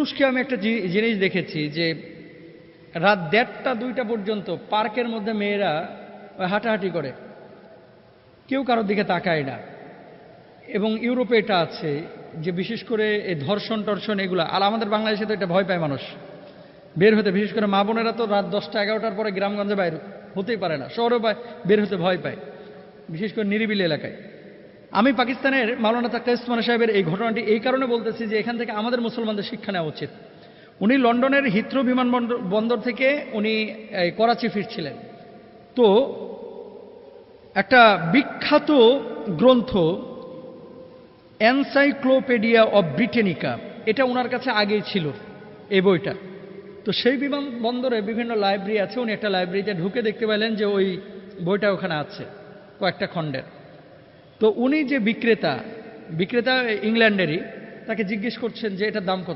তুরস্কে আমি একটা জিনিস দেখেছি যে রাত 1:30-2টা পর্যন্ত পার্কের মধ্যে মেয়েরা হাঁটাহাঁটি করে, কেউ কারোর দিকে তাকায় না। এবং ইউরোপে এটা আছে যে বিশেষ করে এই ধর্ষণ টর্ষণ এগুলো, আর আমাদের বাংলাদেশে তো এটা ভয় পায় মানুষ বের হতে। বিশেষ করে মা বোনেরা তো রাত 10টা-11টার পরে গ্রামগঞ্জে বাইর হতেই পারে না, শহরেও বের হতে ভয় পায়, বিশেষ করে নিরিবিলি এলাকায়। আমি পাকিস্তানের মাওলানা তাক্কা উসমানী সাহেবের এই ঘটনাটি এই কারণে বলতেছি যে এখান থেকে আমাদের মুসলমানদের শিক্ষা নেওয়া উচিত। উনি লন্ডনের হিথ্রো বিমানবন্দর থেকে উনি করাচি ফিরছিলেন, তো একটা বিখ্যাত গ্রন্থ এনসাইক্লোপিডিয়া অব ব্রিটেনিকা, এটা ওনার কাছে আগেই ছিল এই বইটা। তো সেই বিমানবন্দরে বিভিন্ন লাইব্রেরি আছে, উনি একটা লাইব্রেরিতে ঢুকে দেখতে পেলেন যে ওই বইটা ওখানে আছে কয়েকটা খণ্ডের। তো উনি যে বিক্রেতা ইংল্যান্ডেরই, তাকে জিজ্ঞেস করছেন যে এটার দাম কত।